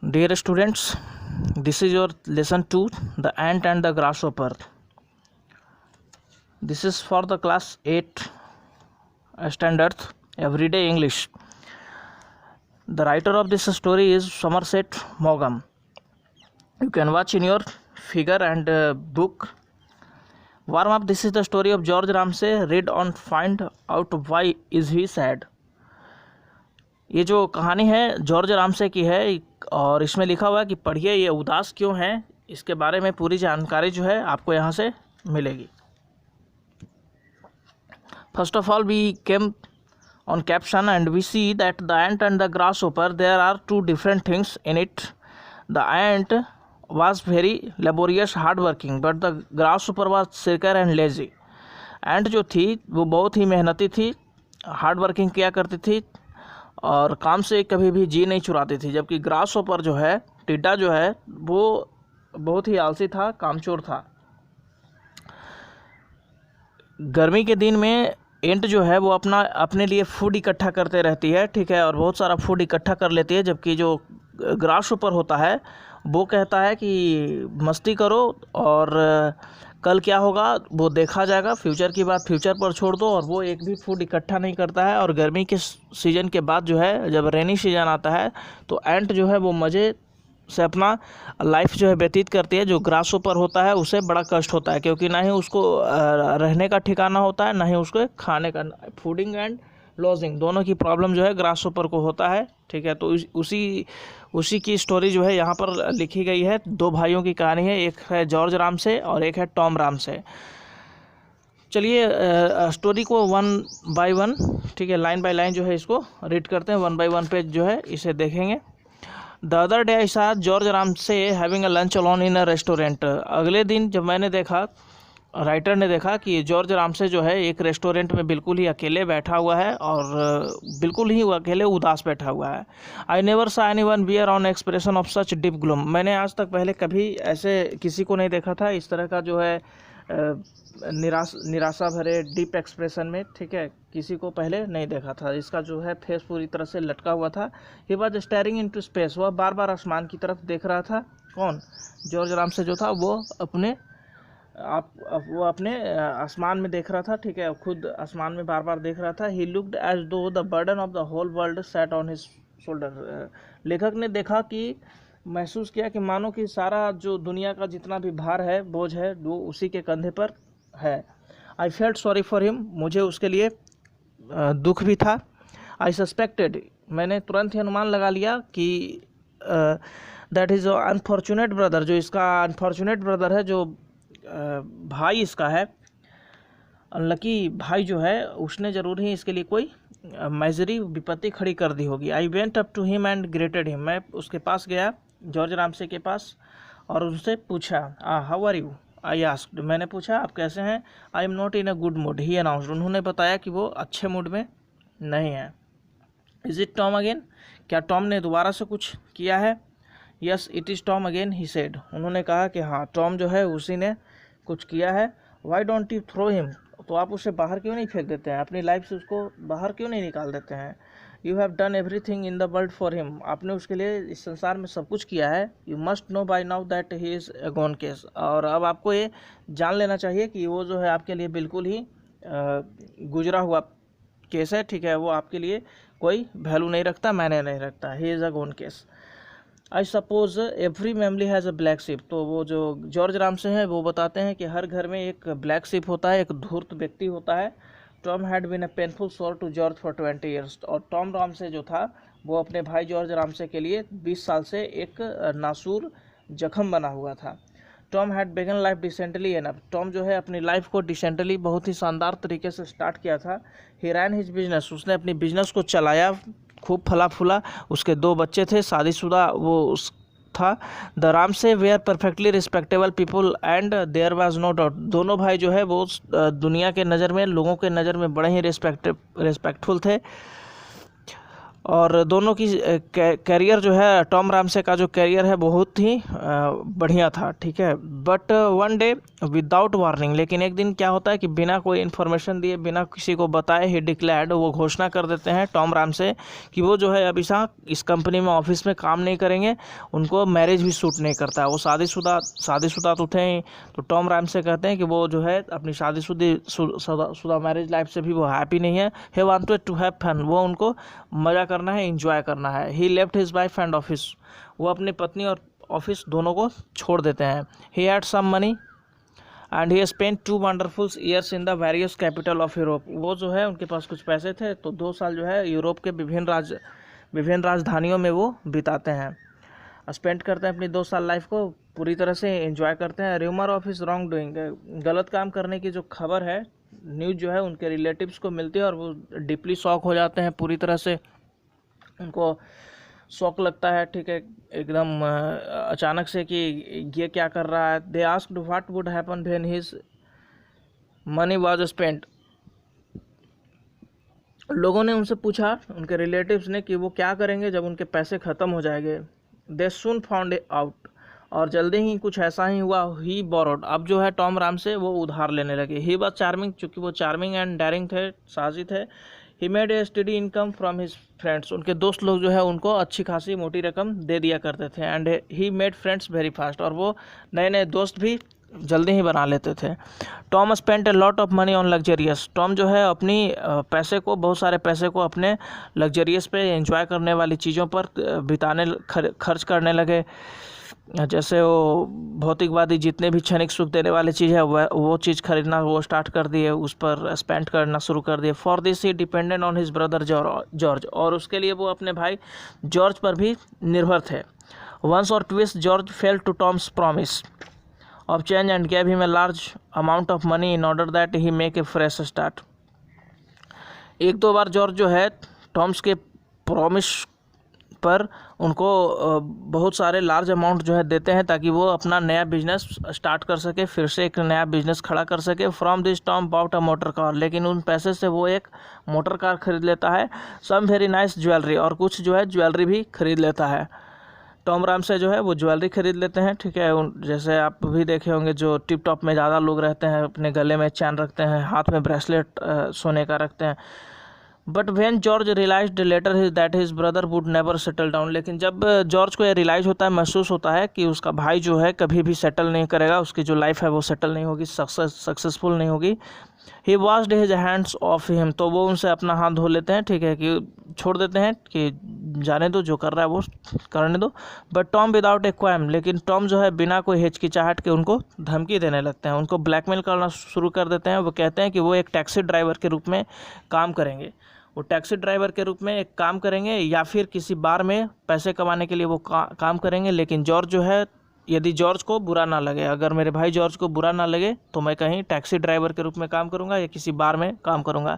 Dear students, this is your lesson 2, the ant and the grasshopper. This is for the class 8 standard everyday English. The writer of this story is Somerset Maugham. You can watch in your figure and book. Warm up. This is the story of George Ramsay. Read and find out why is he sad. ये जो कहानी है George Ramsay की है और इसमें लिखा हुआ है कि पढ़िए ये उदास क्यों है। इसके बारे में पूरी जानकारी जो है आपको यहाँ से मिलेगी। First of all we came on caption and we see that the ant and the grasshopper, there are two different things in it. The ant was very laborious, hard working, but the grasshopper was sicker and lazy. ant जो थी वो बहुत ही मेहनती थी, hard working किया करती थी और काम से कभी भी जी नहीं चुराती थी, जबकि ग्रासहॉपर जो है, टिड्डा जो है, वो बहुत ही आलसी था, कामचोर था। गर्मी के दिन में एंट जो है वो अपने लिए फूड इकट्ठा करते रहती है, ठीक है, और बहुत सारा फूड इकट्ठा कर लेती है, जबकि जो ग्रासहॉपर होता है वो कहता है कि मस्ती करो और कल क्या होगा वो देखा जाएगा, फ्यूचर की बात फ्यूचर पर छोड़ दो। और वो एक भी फूड इकट्ठा नहीं करता है। और गर्मी के सीज़न के बाद जो है, जब रेनी सीजन आता है तो एंट जो है वो मज़े से अपना लाइफ जो है व्यतीत करती है। जो ग्रासहॉपर होता है उसे बड़ा कष्ट होता है, क्योंकि ना ही उसको रहने का ठिकाना होता है, ना ही उसको खाने का, फूडिंग एंड लॉजिंग दोनों की प्रॉब्लम जो है ग्रासहॉपर को होता है, ठीक है। तो उसी की स्टोरी जो है यहाँ पर लिखी गई है। दो भाइयों की कहानी है, एक है जॉर्ज रामसे और एक है टॉम रामसे। चलिए स्टोरी को वन बाय वन, ठीक है, लाइन बाय लाइन जो है इसको रीड करते हैं। 1 by 1 पेज जो है इसे देखेंगे। The other day I saw George Ramsay having a lunch alone in a restaurant. अगले दिन जब मैंने देखा, राइटर ने देखा कि जॉर्ज रामसे जो है एक रेस्टोरेंट में बिल्कुल ही अकेले बैठा हुआ है और बिल्कुल ही वो अकेले उदास बैठा हुआ है। आई नेवर सा any one wear on expression of such deep gloom. मैंने आज तक पहले कभी ऐसे किसी को नहीं देखा था इस तरह का जो है निराशा भरे डीप एक्सप्रेशन में, ठीक है, किसी को पहले नहीं देखा था। इसका जो है फेस पूरी तरह से लटका हुआ था। He was staring into space. वह बार बार आसमान की तरफ देख रहा था। कौन? जॉर्ज रामसे जो था वो अपने आसमान में देख रहा था, ठीक है, खुद आसमान में बार बार देख रहा था। He looked as though the burden of the whole world set on his shoulder. लेखक ने देखा कि महसूस किया कि मानो कि सारा जो दुनिया का जितना भी भार है, बोझ है, वो उसी के कंधे पर है। I felt sorry for him. मुझे उसके लिए दुख भी था। आई सस्पेक्टेड। मैंने तुरंत ही अनुमान लगा लिया कि दैट इज़ अनफॉर्चुनेट ब्रदर, जो इसका अनफॉर्चुनेट ब्रदर है, जो भाई इसका है, अनलकी भाई जो है, उसने ज़रूर ही इसके लिए कोई मैजरी विपत्ति खड़ी कर दी होगी। I went up to him and greeted him. मैं उसके पास गया, जॉर्ज रामसे के पास, और उनसे पूछा, how are you? I asked. मैंने पूछा आप कैसे हैं? I am not in a good mood, he announced. उन्होंने बताया कि वो अच्छे मूड में नहीं है। Is it Tom again? क्या टॉम ने दोबारा से कुछ किया है? Yes it is Tom again, he said. उन्होंने कहा कि हाँ, टॉम जो है उसी ने कुछ किया है। Why don't you throw him? तो आप उसे बाहर क्यों नहीं फेंक देते हैं? अपनी लाइफ से उसको बाहर क्यों नहीं निकाल देते हैं? You have done everything in the world for him. आपने उसके लिए इस संसार में सब कुछ किया है। You must know by now that he is a gone case. और अब आपको ये जान लेना चाहिए कि वो जो है आपके लिए बिल्कुल ही गुजरा हुआ केस है, ठीक है, वो आपके लिए कोई वैल्यू नहीं रखता, मैंने नहीं रखता। ही is a gone case. I suppose every family has a black ship. तो वो जो जॉर्ज रामसे हैं वो बताते हैं कि हर घर में एक ब्लैक शिप होता है, एक धूर्त व्यक्ति होता है। Tom had been a painful sore to George for 20 years. और टॉम रामसे जो था वो अपने भाई जॉर्ज रामसे के लिए 20 साल से एक नासूर जख्म बना हुआ था। Tom had begun life decently enough. Tom जो है अपनी लाइफ को डिसेंटली, बहुत ही शानदार तरीके से स्टार्ट किया था। ही रैन हिज बिजनेस। उसने अपनी बिजनेस को चलाया, खूब फला फूला। उसके 2 बच्चे थे, शादीशुदा वो उस था। The Ramsay were perfectly respectable people and there was no doubt. दोनों भाई जो है वो दुनिया के नज़र में, लोगों के नज़र में बड़े ही रिस्पेक्टफुल थे। और दोनों की कैरियर जो है, टॉम रामसे का जो कैरियर है बहुत ही बढ़िया था, ठीक है। But one day without warning, लेकिन एक दिन क्या होता है कि बिना कोई इन्फॉर्मेशन दिए, बिना किसी को बताए ही डिक्लेयर्ड, वो घोषणा कर देते हैं टॉम रामसे कि वो जो है अभी इस कंपनी में ऑफिस में काम नहीं करेंगे, उनको मैरिज भी सूट नहीं करता है। वो शादीशुदा तो थे ही, तो टॉम रामसे कहते हैं कि वो जो है अपनी शादीशुदा मैरिज लाइफ से भी वो हैप्पी नहीं है। He wanted to have fun, वो उनको मज़ा करना है, इंजॉय करना है। He left his wife and office, वो अपनी पत्नी और ऑफिस दोनों को छोड़ देते हैं। He had some money and he spent 2 wonderful years in the various capital of Europe. वो जो है उनके पास कुछ पैसे थे, तो 2 साल जो है यूरोप के विभिन्न राजधानियों में वो बिताते हैं, स्पेंड करते हैं अपनी 2 साल लाइफ को, पूरी तरह से एंजॉय करते हैं। Rumour of his wrong doing, गलत काम करने की जो खबर है, न्यूज़ जो है उनके रिलेटिव्स को मिलती है और वो डीपली शॉक हो जाते हैं, पूरी तरह से उनको शौक लगता है, ठीक है, एकदम अचानक से कि ये क्या कर रहा है। They asked what would happen when his money was spent, लोगों ने उनसे पूछा, उनके रिलेटिव्स ने, कि वो क्या करेंगे जब उनके पैसे ख़त्म हो जाएंगे। दे सून फाउंड आउट, और जल्दी ही कुछ ऐसा ही हुआ। ही बोरोड, अब जो है टॉम रामसे वो उधार लेने लगे। ही वॉज चार्मिंग, चूँकि वो चार्मिंग एंड डेयरिंग थे, साहसी थे। He made a study income from his friends, उनके दोस्त लोग जो है उनको अच्छी खासी मोटी रकम दे दिया करते थे। And he made friends very fast, और वो नए नए दोस्त भी जल्दी ही बना लेते थे। Tom spent a lot of money on luxurious, Tom जो है अपनी बहुत सारे पैसे को अपने लग्जरियस पे एंजॉय करने वाली चीज़ों पर खर्च करने लगे। जैसे वो भौतिकवादी जितने भी क्षणिक सुख देने वाली चीज़ है वो चीज़ खरीदना वो स्टार्ट कर दिए, उस पर स्पेंड करना शुरू कर दिए। For this he dependent on his brother George, और उसके लिए वो अपने भाई जॉर्ज पर भी निर्भर थे। Once or twice George fell to Tom's promise of change and gave him a large amount of money in order that he make a fresh start। एक दो बार जॉर्ज जो है टॉम्स के प्रॉमिस पर उनको बहुत सारे लार्ज अमाउंट जो है देते हैं, ताकि वो अपना नया बिजनेस स्टार्ट कर सके, फिर से एक नया बिजनेस खड़ा कर सके। From this Tom bought a motor car, लेकिन उन पैसे से वो एक मोटर कार खरीद लेता है। सम वेरी नाइस ज्वेलरी, और कुछ जो है ज्वेलरी भी खरीद लेता है। टॉम रामसे जो है वो ज्वेलरी खरीद लेते हैं, ठीक है। जैसे आप भी देखे होंगे, जो टिप टॉप में ज़्यादा लोग रहते हैं, अपने गले में चैन रखते हैं, हाथ में ब्रेसलेट सोने का रखते हैं। But when George realised later that his brother would never settle down, लेकिन जब जॉर्ज को ये रियलाइज़ होता है, महसूस होता है कि उसका भाई जो है कभी भी सेटल नहीं करेगा, उसकी जो लाइफ है वो सेटल नहीं होगी, सक्सेसफुल नहीं होगी। He washed his hands of him, तो वो उनसे अपना हाथ धो लेते हैं, ठीक है, कि छोड़ देते हैं कि जाने दो, जो कर रहा है वो करने दो। बट टॉम विदाउट ए क्वाइम, लेकिन टॉम जो है बिना कोई हिचकिचाहट के उनको धमकी देने लगते हैं, उनको ब्लैकमेल करना शुरू कर देते हैं। वो कहते हैं कि वो एक टैक्सी ड्राइवर के रूप में काम करेंगे, वो टैक्सी ड्राइवर के रूप में एक काम करेंगे, या फिर किसी बार में पैसे कमाने के लिए वो काम करेंगे। लेकिन जॉर्ज जो है, यदि जॉर्ज को बुरा ना लगे, अगर मेरे भाई जॉर्ज को बुरा ना लगे, तो मैं कहीं टैक्सी ड्राइवर के रूप में काम करूंगा या किसी बार में काम करूंगा।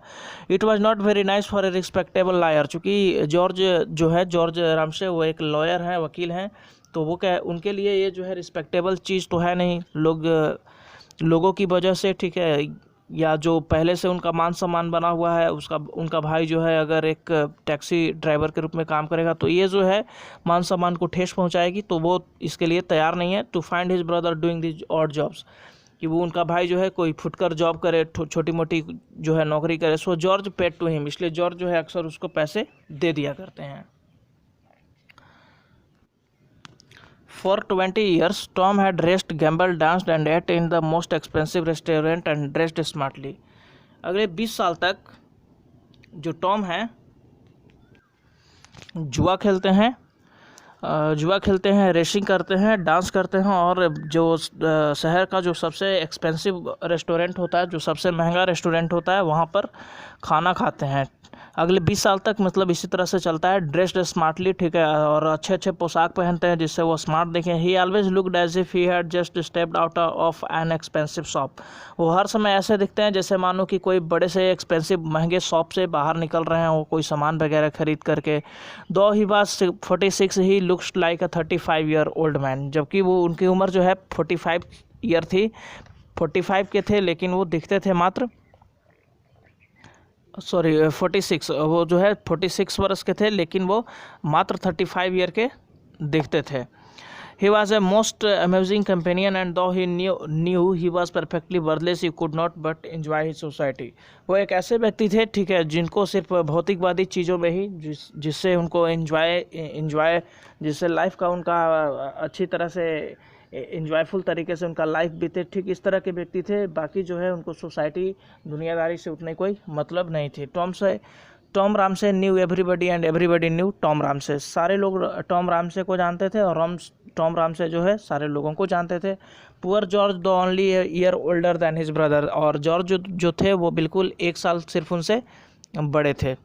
It was not very nice for a respectable lawyer, चूँकि जॉर्ज रामसे वो एक लॉयर हैं, वकील हैं, तो वो उनके लिए ये जो है रिस्पेक्टेबल चीज़ तो है नहीं, लोगों की वजह से, ठीक है, या जो पहले से उनका मान सम्मान बना हुआ है, उनका भाई जो है अगर एक टैक्सी ड्राइवर के रूप में काम करेगा तो ये जो है मान सम्मान को ठेस पहुंचाएगी, तो वो इसके लिए तैयार नहीं है। To find his brother doing this odd jobs, कि वो उनका भाई जो है कोई फुटकर जॉब करे, छोटी मोटी जो है नौकरी करे। सो जॉर्ज पेड टू हिम, इसलिए जॉर्ज जो है अक्सर उसको पैसे दे दिया करते हैं। For 20 years, Tom had raced, gambled, danced and ate in the most expensive restaurant and dressed smartly। अगले 20 साल तक जो टॉम है जुआ खेलते हैं, रेसिंग करते हैं, डांस करते हैं, और जो शहर का जो सबसे एक्सपेंसिव रेस्टोरेंट होता है, जो सबसे महंगा रेस्टोरेंट होता है, वहाँ पर खाना खाते हैं। अगले 20 साल तक मतलब इसी तरह से चलता है। ड्रेस्ड स्मार्टली, ठीक है, और अच्छे अच्छे पोशाक पहनते हैं जिससे वो स्मार्ट दिखें। He always looked as if he had just stepped out of an expensive shop, वो हर समय ऐसे दिखते हैं जैसे मानो कि कोई बड़े से एक्सपेंसिव महंगे शॉप से बाहर निकल रहे हैं, वो कोई सामान वगैरह खरीद करके। दो he was 46, he looks like a 35 year old man, जबकि वो उनकी उम्र जो है 45 ईयर थी, 45 के थे, लेकिन वो दिखते थे मात्र सॉरी 46, वो जो है 46 वर्ष के थे, लेकिन वो मात्र 35 ईयर के दिखते थे। He was a most amusing companion and though he knew he was perfectly worthless, he could not but enjoy his society। वो एक ऐसे व्यक्ति थे, ठीक है, जिनको सिर्फ भौतिकवादी चीज़ों में ही जिससे उनको एंजॉय जिससे लाइफ का उनका अच्छी तरह से इंजॉयफुल तरीके से उनका लाइफ बीते, ठीक इस तरह के व्यक्ति थे। बाकी जो है उनको सोसाइटी दुनियादारी से उतने कोई मतलब नहीं थी। Tom Ramsay new everybody and everybody knew Tom Ramsay. सारे लोग टॉम रामसे को जानते थे और टॉम रामसे जो है सारे लोगों को जानते थे। Poor George the only year older than his brother. और जॉर्ज जो थे वो बिल्कुल 1 साल सिर्फ उनसे बड़े थे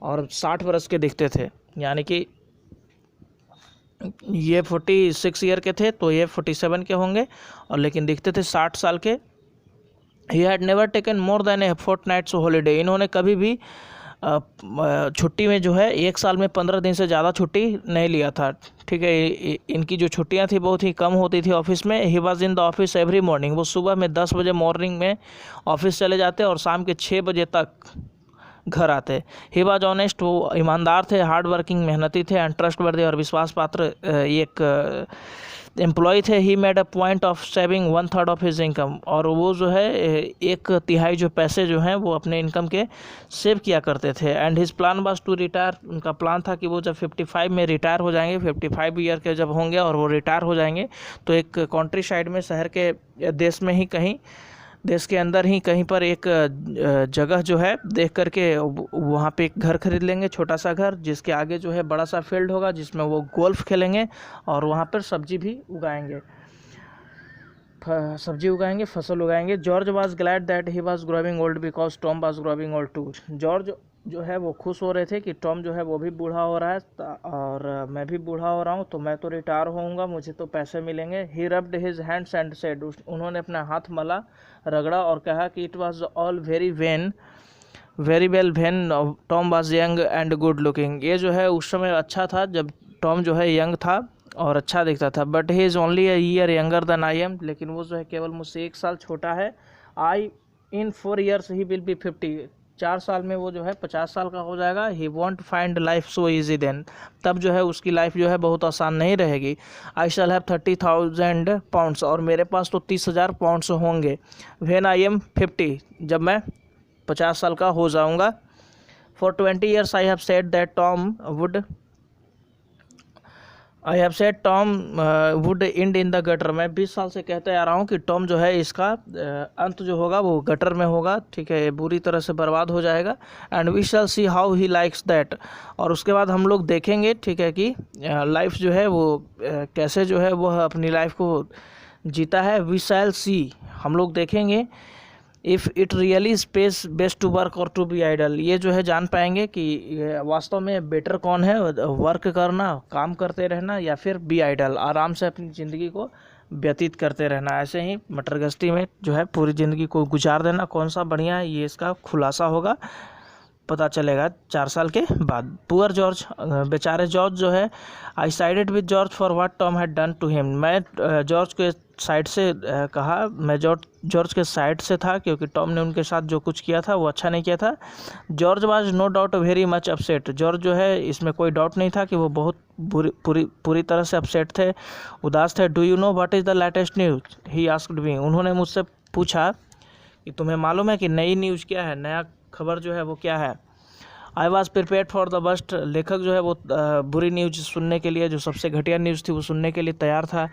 और 60 वर्ष के दिखते थे, यानी कि ये 46 ईयर के थे तो ये 47 के होंगे, और लेकिन दिखते थे 60 साल के। He had never taken more than a fortnight's holiday. इन्होंने कभी भी छुट्टी में जो है 1 साल में 15 दिन से ज़्यादा छुट्टी नहीं लिया था, ठीक है। इनकी जो छुट्टियां थी बहुत ही कम होती थी ऑफिस में। He was in the office every morning. वो सुबह में 10 बजे मॉर्निंग में ऑफिस चले जाते और शाम के 6 बजे तक घर आते। He was honest. वो ईमानदार थे, हार्ड वर्किंग मेहनती थे, एंड ट्रस्टवर्दी और विश्वास पात्र एक एम्प्लॉय थे। He made a point of saving 1/3 of his income. और वो जो है 1/3 जो पैसे जो हैं वो अपने इनकम के सेव किया करते थे। And his plan was to retire. उनका प्लान था कि वो जब 55 में रिटायर हो जाएंगे, 55 ईयर के जब होंगे और वो रिटायर हो जाएंगे, तो एक कंट्री साइड में शहर के देश में ही कहीं, देश के अंदर ही कहीं पर एक जगह जो है देख करके वहाँ पे एक घर खरीद लेंगे, छोटा सा घर, जिसके आगे जो है बड़ा सा फील्ड होगा जिसमें वो गोल्फ खेलेंगे और वहाँ पर सब्जी भी उगाएंगे, फसल उगाएंगे। George was glad that he was growing old because Tom was growing old too. George जो है वो खुश हो रहे थे कि टॉम जो है वो भी बूढ़ा हो रहा है और मैं भी बूढ़ा हो रहा हूँ, तो मैं तो रिटायर होऊंगा, मुझे तो पैसे मिलेंगे। He rubbed his hands and said. उन्होंने अपना हाथ मला, रगड़ा और कहा कि it was all very well when Tom was young and good looking. ये जो है उस समय अच्छा था जब टॉम जो है यंग था और अच्छा दिखता था। But he is only a year younger than I am. लेकिन वो जो है केवल मुझसे 1 साल छोटा है। इन 4 years ही विल बी 50। 4 साल में वो जो है 50 साल का हो जाएगा। He won't find life so easy then. तब जो है उसकी लाइफ जो है बहुत आसान नहीं रहेगी। आई शैल हैव 30,000 पाउंड्स। और मेरे पास तो 30,000 पाउंड्स होंगे। When I am 50। जब मैं 50 साल का हो जाऊंगा। For 20 years I have said that Tom would and in the gutter. मैं 20 साल से कहते आ रहा हूँ कि टॉम जो है इसका अंत जो होगा वो गटर में होगा, ठीक है, बुरी तरह से बर्बाद हो जाएगा। And we shall see how he likes that. और उसके बाद हम लोग देखेंगे, ठीक है, कि लाइफ जो है वो कैसे जो है वह अपनी लाइफ को जीता है। वी शैल सी, हम लोग देखेंगे। If it really pays best to work or to be idle. ये जो है जान पाएंगे कि वास्तव में बेटर कौन है, वर्क करना, काम करते रहना, या फिर बी आइडल, आराम से अपनी ज़िंदगी को व्यतीत करते रहना। ऐसे ही मटरगश्ती में जो है पूरी ज़िंदगी को गुजार देना कौन सा बढ़िया है, ये इसका खुलासा होगा, पता चलेगा 4 साल के बाद। पुअर जॉर्ज, बेचारे जॉर्ज जो है। I sided with George for what Tom had done to him. मैं जॉर्ज के साइड से कहा, मैं जॉर्ज के साइड से था क्योंकि टॉम ने उनके साथ जो कुछ किया था वो अच्छा नहीं किया था। George was no doubt very much upset. George जो है इसमें कोई डाउट नहीं था कि वो बहुत पूरी तरह से अपसेट थे, उदास थे। Do you know what is the latest news, he asked me. उन्होंने मुझसे पूछा कि तुम्हें मालूम है कि नई न्यूज़ क्या है, नया खबर जो है वो क्या है। I was prepared for the worst. लेखक जो है वो बुरी न्यूज़ सुनने के लिए, जो सबसे घटिया न्यूज़ थी वो सुनने के लिए तैयार था।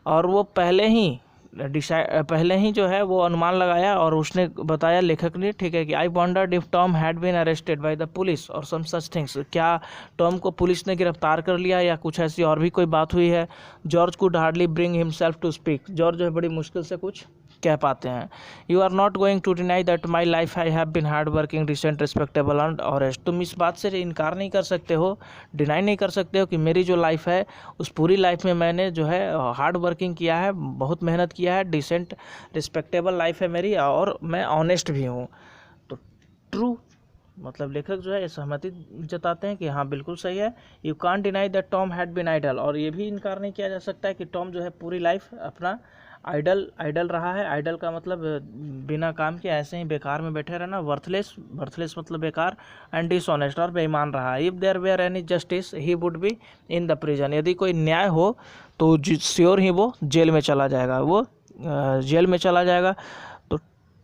और वो पहले ही जो है वो अनुमान लगाया और उसने बताया, लेखक ने, ठीक है, कि I wondered if Tom had been arrested by the police or some such things. क्या टॉम को पुलिस ने गिरफ्तार कर लिया या कुछ ऐसी और भी कोई बात हुई है। George could hardly bring himself to speak. George जो है बड़ी मुश्किल से कुछ कह पाते हैं। You are not going to deny that my life I have been hard working, decent, respectable and honest. तुम इस बात से इनकार नहीं कर सकते हो, डिनाई नहीं कर सकते हो कि मेरी जो लाइफ है उस पूरी लाइफ में मैंने जो है हार्ड वर्किंग किया है, बहुत मेहनत किया है, डिसेंट, रिस्पेक्टेबल लाइफ है मेरी, और मैं ऑनेस्ट भी हूँ। तो ट्रू मतलब लेखक जो है सहमति जताते हैं कि हाँ बिल्कुल सही है। You can't deny that Tom had been idle. और ये भी इनकार नहीं किया जा सकता है कि टॉम जो है पूरी लाइफ अपना आइडल रहा है। आइडल का मतलब बिना काम के ऐसे ही बेकार में बैठे रहना। वर्थलेस मतलब बेकार। एंड डिसऑनेस्ट और बेईमान रहा। If there were any justice he would be in the prison. यदि कोई न्याय हो तो श्योर ही वो जेल में चला जाएगा, तो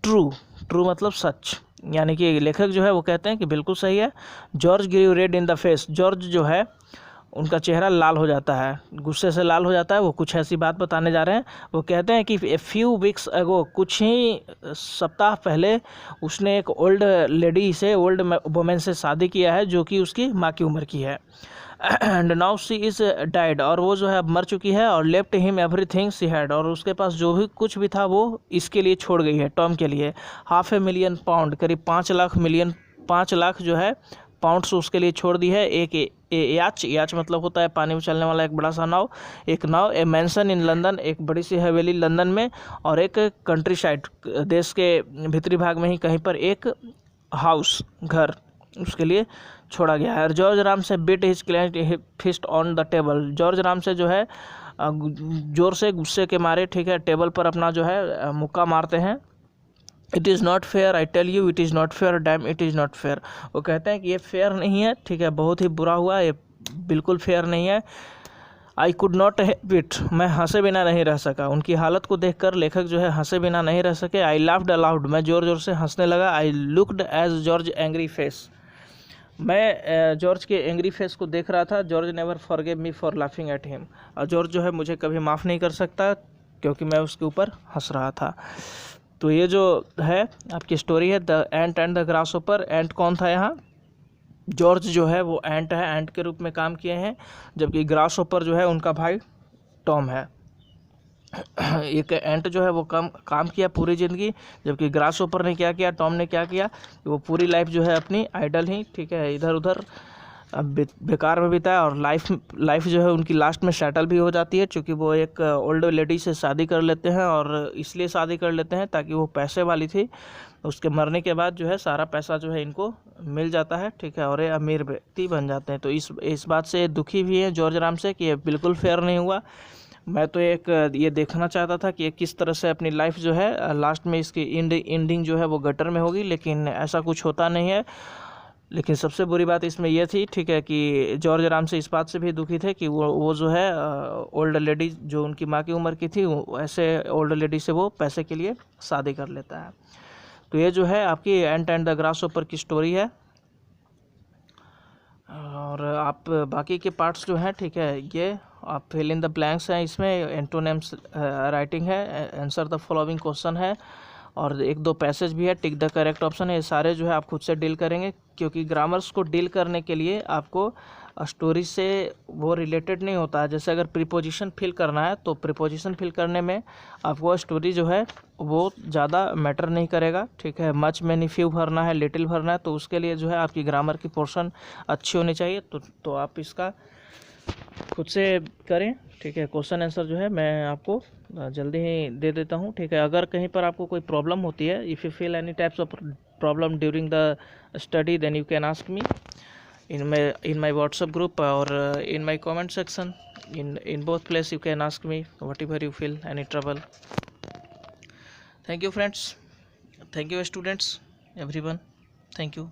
ट्रू मतलब सच, यानी कि लेखक जो है वो कहते हैं कि बिल्कुल सही है। George grew red in the face. George जो है उनका चेहरा लाल हो जाता है, गुस्से से लाल हो जाता है। वो कुछ ऐसी बात बताने जा रहे हैं। वो कहते हैं कि ए फ्यू वीक्स अगो, कुछ ही सप्ताह पहले उसने एक ओल्ड वुमेन से शादी किया है जो कि उसकी माँ की उम्र की है। And now she is died, और वो जो है अब मर चुकी है। और left him everything she had, और उसके पास जो भी कुछ भी था वो इसके लिए छोड़ गई है, टॉम के लिए। £500,000, करीब 5 लाख जो है पाउंड्स उसके लिए छोड़ दी है। एक याच मतलब होता है पानी में चलने वाला एक बड़ा सा नाव, ए मैंसन इन लंदन, एक बड़ी सी हवेली लंदन में, और एक कंट्री साइड, देश के भीतरी भाग में ही कहीं पर एक हाउस, घर उसके लिए छोड़ा गया है। और George Ramsay beat his clenched fist on the table. George Ramsay जो है जोर से गुस्से के मारे, ठीक है, टेबल पर अपना जो है मुक्का मारते हैं। It is not fair, I tell you it is not fair, damn it is not fair. वो कहते हैं कि ये फेयर नहीं है, ठीक है, बहुत ही बुरा हुआ, ये बिल्कुल फेयर नहीं है। I could not help it, मैं हंसे बिना नहीं रह सका। उनकी हालत को देखकर लेखक जो है हंसे बिना नहीं रह सके। आई लाफ्ड अलाउड, मैं ज़ोर ज़ोर से हंसने लगा। I looked as George angry face, मैं जॉर्ज के एंग्री फेस को देख रहा था। George never forgive me for laughing at him, और जॉर्ज जो है मुझे कभी माफ़ नहीं कर सकता क्योंकि मैं उसके ऊपर हंस रहा था। तो ये जो है आपकी स्टोरी है the ant and the grasshopper. एंट कौन था यहाँ? जॉर्ज जो है वो एंट है, एंट के रूप में काम किए हैं, जबकि ग्रासहोपर जो है उनका भाई टॉम है। एक एंट जो है वो काम किया पूरी ज़िंदगी, जबकि ग्रासहोपर ने क्या किया, टॉम ने क्या किया, वो पूरी लाइफ जो है अपनी आइडल ही, ठीक है, इधर उधर बेकार में बिताया। और लाइफ जो है उनकी लास्ट में सेटल भी हो जाती है, क्योंकि वो एक ओल्ड लेडी से शादी कर लेते हैं, और इसलिए शादी कर लेते हैं ताकि वो पैसे वाली थी। उसके मरने के बाद जो है सारा पैसा जो है इनको मिल जाता है, ठीक है, और ये अमीर व्यक्ति बन जाते हैं। तो इस बात से दुखी भी है जॉर्ज राम से कि ये बिल्कुल फेयर नहीं हुआ। मैं तो ये देखना चाहता था कि ये किस तरह से अपनी लाइफ जो है लास्ट में इसकी एंडिंग जो है वो गटर में होगी, लेकिन ऐसा कुछ होता नहीं है। लेकिन सबसे बुरी बात इसमें यह थी, ठीक है, कि जॉर्ज राम से इस बात से भी दुखी थे कि वो जो है ओल्ड लेडी जो उनकी माँ की उम्र की थी, ऐसे ओल्ड लेडी से वो पैसे के लिए शादी कर लेता है। तो ये जो है आपकी एंट एंड द ग्रासहोपर की स्टोरी है। और आप बाकी के पार्ट्स जो हैं, ठीक है, ये आप फिल इन द ब्लैंक्स हैं, इसमें एंटोनिम्स राइटिंग है, आंसर द फॉलोइंग क्वेश्चन है, और 1-2 पैसेज भी है, टिक द करेक्ट ऑप्शन है। ये सारे जो है आप खुद से डील करेंगे, क्योंकि ग्रामर्स को डील करने के लिए आपको स्टोरी से वो रिलेटेड नहीं होता है। जैसे अगर प्रीपोजिशन फिल करना है तो प्रीपोजिशन फिल करने में आपको स्टोरी जो है वो ज़्यादा मैटर नहीं करेगा, ठीक है। मच, मैनी, फ्यू भरना है, लिटिल भरना है, तो उसके लिए जो है आपकी ग्रामर की पोर्शन अच्छी होनी चाहिए। तो आप इसका खुद से करें, ठीक है। क्वेश्चन आंसर जो है मैं आपको जल्दी ही दे देता हूँ, ठीक है। अगर कहीं पर आपको कोई प्रॉब्लम होती है, if you feel any types of problem during the study, then you can ask me in my WhatsApp group or in my comment section. In both places you can ask me whatever you feel any trouble. Thank you friends, thank you students, everyone, thank you.